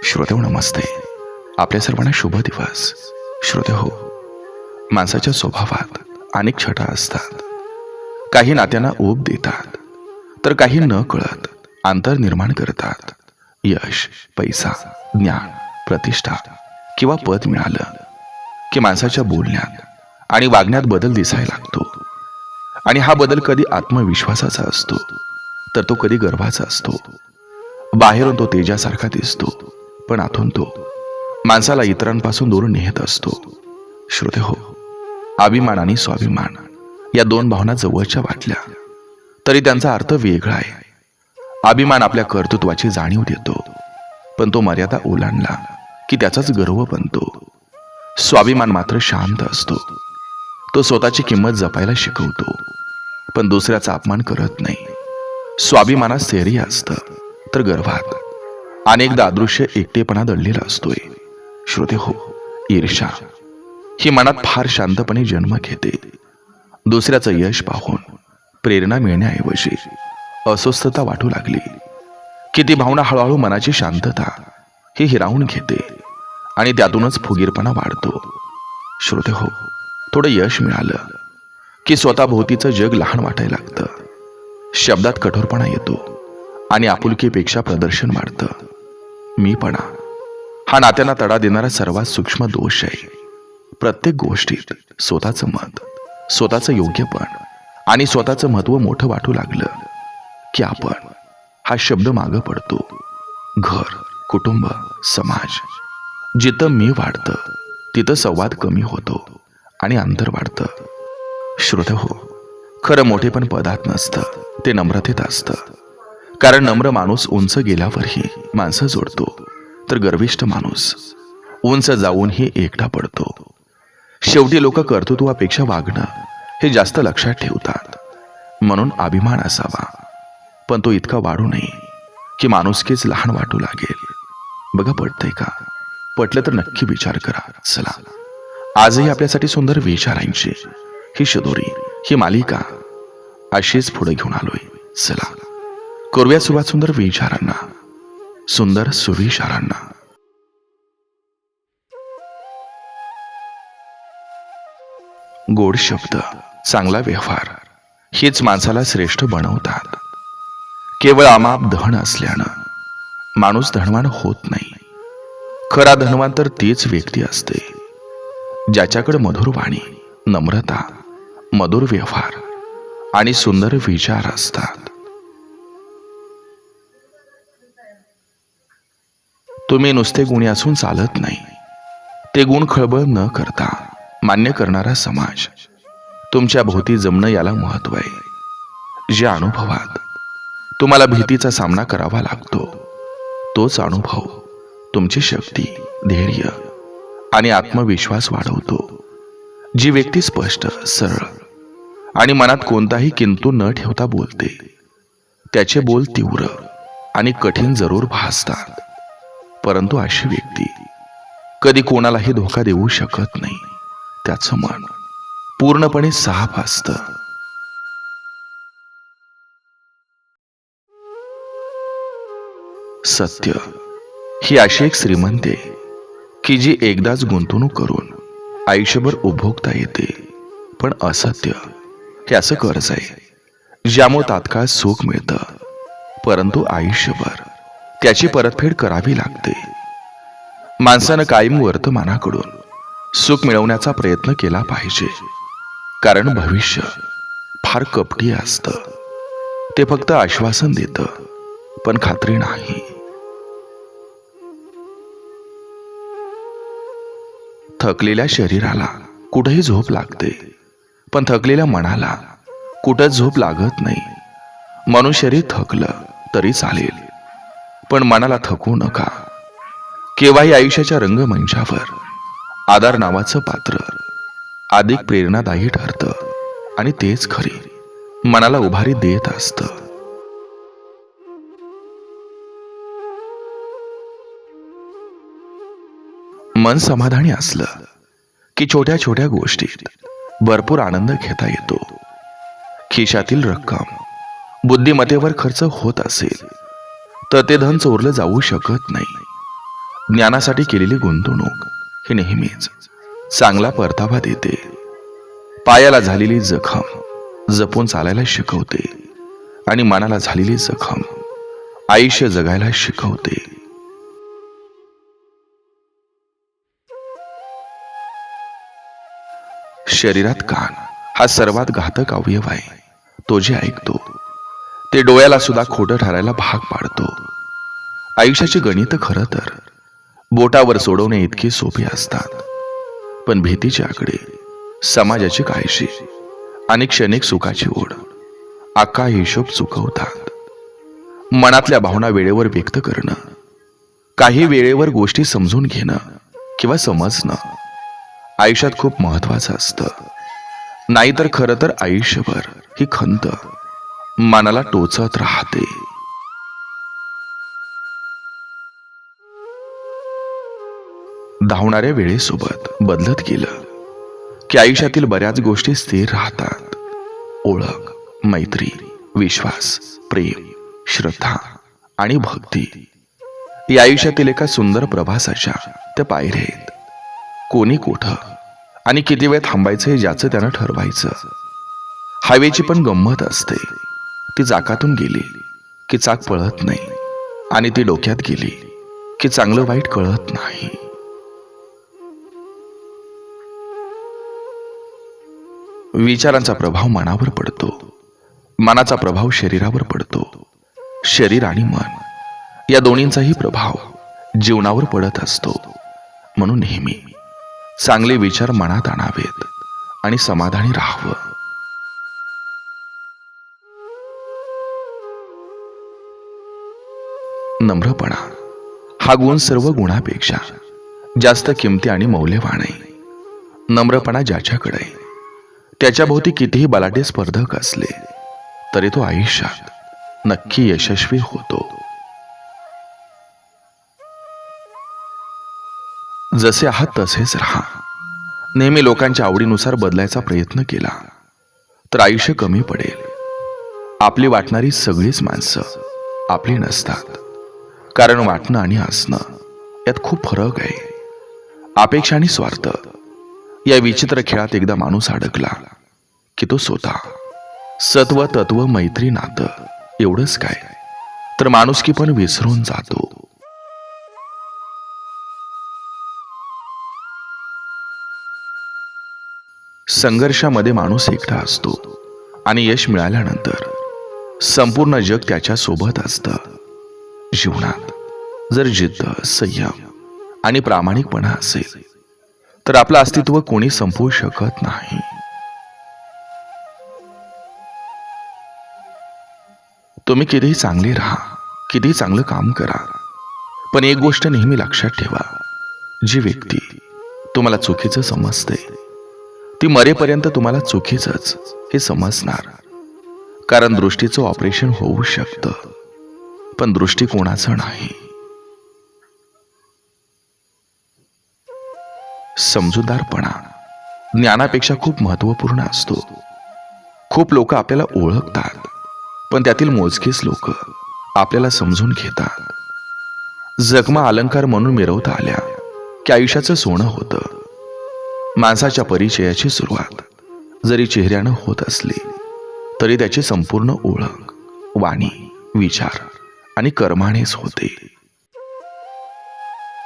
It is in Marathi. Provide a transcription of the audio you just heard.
श्रोतेहो नमस्ते. आपल्या सर्वांना शुभ दिवस. श्रोतेहो, माणसाच्या स्वभावात अनेक छटा असतात. काही नात्यांना ओढ देतात, तर काही न कळत अंतर निर्माण करतात. यश, पैसा, ज्ञान, प्रतिष्ठा किंवा पद मिळालं की माणसाच्या बोलण्यात आणि वागण्यात बदल दिसायला लागतो. आणि हा बदल कधी आत्मविश्वासाचा असतो, तर तो कधी गर्वाचा असतो. बाहेरून तो तेजासारखा दिसतो, पण आतून तो माणसाला इतरांपासून दूर नेत असतो. श्रोतेहो, अभिमान आणि स्वाभिमान या दोन भावना जवळच्या वाटल्या तरी त्यांचा अर्थ वेगळा आहे. अभिमान आपल्या कर्तृत्वाची जाणीव देतो, पण तो मर्यादा ओलांडला की त्याचाच गर्व बनतो. स्वाभिमान मात्र शांत असतो. तो स्वतःची किंमत जपायला शिकवतो, पण दुसऱ्याचा अपमान करत नाही. स्वाभिमानात स्थैर्य असतं, तर गर्वात अनेकदा अदृश्य एकटेपणा दडलेला असतोय. श्रोतेहो, ईर्ष्या ही मनात फार शांतपणे जन्म घेते. दुसऱ्याचं यश पाहून प्रेरणा मिळण्याऐवजी अस्वस्थता वाटू लागली की ती भावना हळूहळू मनाची शांतता ही हिरावून घेते आणि त्यातूनच फुगीरपणा वाढतो. श्रोतेहो, थोडं यश मिळालं की स्वतःभोवतीचं जग लहान वाटायला लागतं. शब्दात कठोरपणा येतो आणि आपुलकीपेक्षा प्रदर्शन वाढतं. मीपणा हा नात्यांना तडा देणारा सर्वात सूक्ष्म दोष आहे. प्रत्येक गोष्टीत स्वतःचं मत, स्वतःचं योग्यपण आणि स्वतःचं महत्त्व मोठं वाटू लागलं की आपण हा शब्द मागं पडतो. घर, कुटुंब, समाज, जिथं मी वाढतं तिथं संवाद कमी होतो आणि अंतर वाढतं. श्रोतेहो, खरं मोठेपण पदात नसतं, ते नम्रतेत असतं. कारण नम्र माणूस उंच गेल्यावरही माणसं जोडतो, तर गर्विष्ठ माणूस उंच जाऊनही एकटा पडतो. शेवटी लोक कर्तृत्वापेक्षा वागणं हे जास्त लक्षात ठेवतात. म्हणून अभिमान असावा, पण तो इतका वाढू नये की माणुसकीच लहान वाटू लागेल. बघा, पटतंय का? पटलं तर नक्की विचार करा. चला, आजही आपल्यासाठी सुंदर विचारांची ही शिदोरी, ही मालिका अशीच पुढे घेऊन आलोय. चला, करूया सुरुवात सुंदर विचारांना, सुंदर सुविचारांना. गोड शब्द, चांगला व्यवहार हेच माणसाला श्रेष्ठ बनवतात. केवळ अमाप धन असल्यानं माणूस धनवान होत नाही. खरा धनवान तर तीच व्यक्ती असते ज्याच्याकडे मधुर वाणी, नम्रता, मधुर व्यवहार आणि सुंदर विचार असतात. तुम्ही नुसते गुणी असून चालत नाही. ते गुण खळबळ न करता मान्य करणारा समाज तुमच्या भोवती जमणं याला महत्व आहे. ज्या अनुभवात तुम्हाला भीतीचा सामना करावा लागतो, तोच अनुभव तुमची शक्ती, धैर्य आणि आत्मविश्वास वाढवतो. जी व्यक्ती स्पष्ट, सरळ आणि मनात कोणताही किंतु न ठेवता बोलते, त्याचे बोल तीव्र आणि कठीण जरूर भासतात. परंतु अशी व्यक्ती कधी कोणालाही धोका देऊ शकत नाही. त्याचं मन पूर्णपणे साफ असतं. सत्य ही अशी एक श्रीमंती आहे की जी एकदाच गुंतवणूक करून आयुष्यभर उपभोगता येते. पण असत्य हे असं कर्ज आहे ज्यामुळे तात्काळ सुख मिळतं, परंतु आयुष्यभर त्याची परतफेड करावी लागते. माणसानं कायम वर्तमानाकडून सुख मिळवण्याचा प्रयत्न केला पाहिजे, कारण भविष्य फार कपटी असतं. ते फक्त आश्वासन देतं, पण खात्री नाही. थकलेल्या शरीराला कुठेही झोप लागते, पण थकलेल्या मनाला कुठं झोप लागत नाही. म्हणून शरीर थकलं तरी चालेल, पण मनाला थकवू नका. केव्हाही आयुष्याच्या रंगमंचावर आधार नावाचं पात्र अधिक प्रेरणादायी ठरतं आणि तेच खरी मनाला उभारी देत असतं. मन समाधानी असलं की छोट्या छोट्या गोष्टीत भरपूर आनंद घेता येतो. खिशातील रक्कम बुद्धिमत्तेवर खर्च होत असेल तर ते धन चोरलं जाऊ शकत नाही. ज्ञानासाठी केलेली गुंतवणूक ही नेहमीच चांगला परतावा देते. पायाला झालेली जखम जपून चालायला शिकवते आणि मनाला झालेली जखम आयुष्य जगायला शिकवते. शरीरात कान हा सर्वात घातक अवयव आहे. तो जे ऐकतो ते डोळ्याला सुद्धा खोटं ठरायला भाग पाडतो. आयुष्याची गणित खरं तर बोटावर सोडवणे इतकी सोपी असतात, पण भीतीचे आकडे, समाजाची काळजी आणि क्षणिक सुखाची ओढ अख्खा हिशोब चुकवतात. मनातल्या भावना वेळेवर व्यक्त करणं, काही वेळेवर गोष्टी समजून घेणं किंवा समजणं आयुष्यात खूप महत्वाचं असतं. नाहीतर खरं तर आयुष्यभर ही खंत मनाला टोचत राहते. धावणाऱ्या वेळेसोबत बदलत गेलं की आयुष्यातील बऱ्याच गोष्टी स्थिर राहतात. ओळख, मैत्री, विश्वास, प्रेम, श्रद्धा आणि भक्ती या आयुष्यातील एका सुंदर प्रवासाच्या त्या पायऱ्या आहेत. कोणी कुठं आणि किती वेळ थांबायचं हे ज्याचं त्यानं ठरवायचं. हायवेची पण गंमत असते. ती चाकातून गेली की चाक पळत नाही आणि ती डोक्यात गेली की चांगलं वाईट कळत नाही. विचारांचा प्रभाव मनावर पडतो, मनाचा प्रभाव शरीरावर पडतो. शरीर आणि मन या दोन्हींचाही प्रभाव जीवनावर पडत असतो. म्हणून नेहमी चांगले विचार मनात आणावेत आणि समाधानी राहावं. नम्रपणा हा गुण सर्व गुणापेक्षा जास्त किमती आणि मौल्यवान आहे. नम्रपणा ज्याच्याकडे त्याच्या भोवती कितीही बलाढ्य स्पर्धक असले तरी तो आयुष्यात नक्की यशस्वी होतो. जसे आहात तसेच राहा. नेहमी लोकांच्या आवडीनुसार बदलायचा प्रयत्न केला तर आयुष्य कमी पडेल. आपली वाटणारी सगळीच माणसं आपली नसतात. कारण वाटणं आणि असणं यात खूप फरक आहे. अपेक्षा आणि स्वार्थ या विचित्र खेळात एकदा माणूस अडकला की तो स्वतः, सत्व, तत्व, मैत्री, नातं एवढंच काय तर माणुसकी पण विसरून जातो. संघर्षामध्ये माणूस एकटा असतो आणि यश मिळाल्यानंतर संपूर्ण जग त्याच्या सोबत असतं. जीवनात जर जिद्द, संयम आणि प्रामाणिकपणा असेल तर आपलं अस्तित्व कोणी संपवू शकत नाही. तुम्ही कितीही चांगले राहा, कितीही चांगलं काम करा, पण एक गोष्ट नेहमी लक्षात ठेवा, जी व्यक्ती तुम्हाला चुकीचं समजते ती मरेपर्यंत तुम्हाला चुकीचंच हे समजणार. कारण दृष्टीचं ऑपरेशन होऊ शकतं पण दृष्टिकोनाचं नाही. समजूतदारपणा ज्ञानापेक्षा खूप महत्वपूर्ण असतो. खूप लोक आपल्याला ओळखतात पण त्यातील मोजकेच लोक आपल्याला समजून घेतात. जखमा अलंकार म्हणून मिरवता आल्या की आयुष्याचं सोनं होतं. माणसाच्या परिचयाची सुरुवात जरी चेहऱ्यानं होत असली तरी त्याची संपूर्ण ओळख वाणी, विचार आणि कर्मानेच होते.